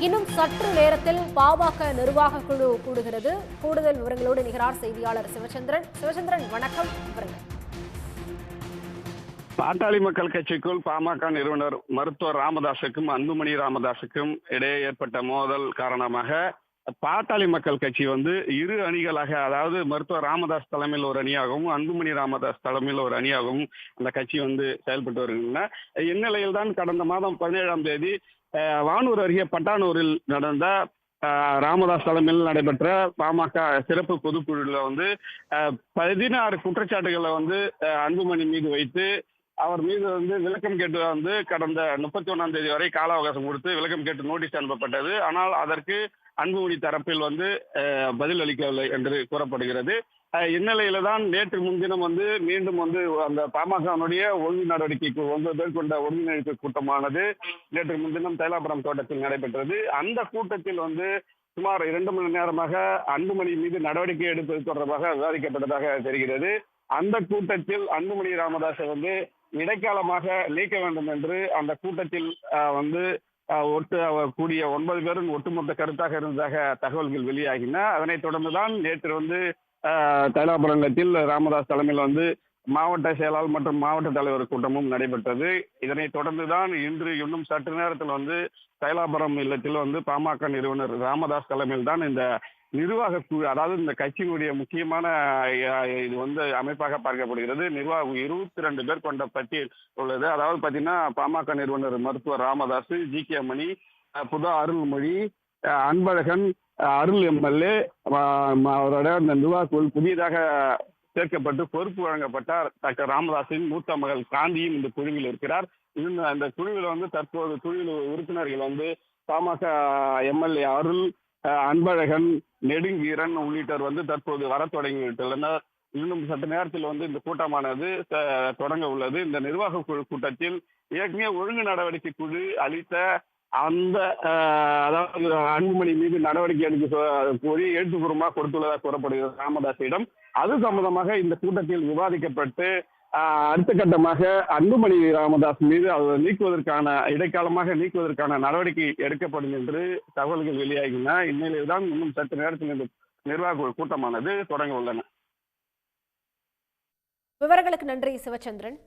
இன்னும் சற்று நேரத்தில் பாமக நிர்வாக குழு கூடுகிறது. கூடுதல் விவரங்களோடு நிகரார் செய்தியாளர் சிவச்சந்திரன். சிவச்சந்திரன், வணக்கம். விவரங்கள். பாட்டாளி மக்கள் கட்சிக்குள் பாமக நிறுவனர் மருத்துவர் ராமதாசுக்கும் அன்புமணி ராமதாசுக்கும் இடையே ஏற்பட்ட மோதல் காரணமாக பாட்டாளி மக்கள் கட்சி இரு அணிகளாக, அதாவது மருத்துவர் ராமதாஸ் தலைமையில் ஒரு அணியாகவும் அன்புமணி ராமதாஸ் தலைமையில் ஒரு அணியாகவும் அந்த கட்சி செயல்பட்டு வருகின்றன. இந்நிலையில் தான் கடந்த மாதம் 17ஆம் தேதி வானூர் அருகே பட்டானூரில் நடந்த ராமதாஸ் தலைமையில் நடைபெற்ற பாமக சிறப்பு பொதுக்குழுல 16 குற்றச்சாட்டுகளை அன்புமணி மீது வைத்து அவர் மீது விளக்கம் கேட்டு கடந்த 31ஆம் தேதி வரை கால அவகாசம் கொடுத்து விளக்கம் கேட்டு நோட்டீஸ் அனுப்பப்பட்டது. ஆனால் அதற்கு அன்புமணி தரப்பில் பதில் அளிக்கவில்லை என்று கூறப்படுகிறது. இந்நிலையில தான் நேற்று முன்தினம் மீண்டும் அந்த பாமகனுடைய ஒழுங்கு நடவடிக்கைக்கு 9 பேர் கொண்ட ஒருங்கிணைப்பு கூட்டமானது நேற்று முன்தினம் தைலாபுரம் தோட்டத்தில் நடைபெற்றது. அந்த கூட்டத்தில் சுமார் 2 மணி நேரமாக அன்புமணி மீது நடவடிக்கை எடுப்பது தொடர்பாக விவாதிக்கப்பட்டதாக தெரிகிறது. அந்த கூட்டத்தில் அன்புமணி ராமதாஸை இடைக்காலமாக நீக்க வேண்டும் என்று அந்த கூட்டத்தில் கூடிய 9 பேரும் ஒட்டுமொத்த கருத்தாக இருந்ததாக தகவல்கள் வெளியாகின. அதனைத் தொடர்ந்துதான் நேற்று தைலாபுரத்தில் ராமதாஸ் தலைமையில் மாவட்ட செயலாளர் மற்றும் மாவட்ட தலைவர் கூட்டமும் நடைபெற்றது. இதனைத் தொடர்ந்துதான் இன்று இன்னும் சற்று நேரத்தில் தைலாபுரம் இல்லத்தில் பாமக நிறுவனர் ராமதாஸ் தலைமையில் தான் இந்த நிர்வாக குழு, அதாவது இந்த கட்சியினுடைய முக்கியமான இது அமைப்பாக பார்க்கப்படுகிறது. நிர்வாகம் 22 பேர் கொண்ட பட்டியல் உள்ளது. அதாவது பாத்தீங்கன்னா பாமக நிறுவனர் மருத்துவர் ராமதாஸ், ஜி.கே. மணி, புதா அருள்மொழி, அன்பழகன், அருள் எம்எல்ஏ அவரோட அந்த நிர்வாக குழு புதியதாக சேர்க்கப்பட்டு பொறுப்பு வழங்கப்பட்டார் டாக்டர் ராமதாஸின் மூத்த மகள் காந்தியும் இந்த குழுவில் இருக்கிறார். அந்த குழுவில் தற்போது குழுவில் உறுப்பினர்கள் பாமக எம்எல்ஏ அருள், அன்பழகன், நெடுங்கீரன் உள்ளிட்டோர் தற்போது வர தொடங்கிவிட்டுள்ளனர். இன்னும் சற்று நேரத்தில் இந்த கூட்டமானது தொடங்க உள்ளது. இந்த நிர்வாக குழு கூட்டத்தில் ஏற்கனவே ஒழுங்கு நடவடிக்கை குழு அளித்த அந்த அதாவது அன்புமணி மீது நடவடிக்கை எடுக்க கோரி எழுத்துப்பூர்வமாக கொடுத்துள்ளதாக கூறப்படுகிறது ராமதாஸிடம். அது சம்பந்தமாக இந்த கூட்டத்தில் விவாதிக்கப்பட்டு அடுத்த கட்டமாக அன்புமணி ராமதாஸ் மீது அவர் இடைக்காலமாக நீக்குவதற்கான நடவடிக்கை எடுக்கப்படும் என்று தகவல்கள் வெளியாகின. இந்நிலையில் தான் இன்னும் சற்று நேரத்தில் இந்த நிர்வாக கூட்டமானது தொடங்க உள்ளன. விவரங்களுக்கு நன்றி சிவச்சந்திரன்.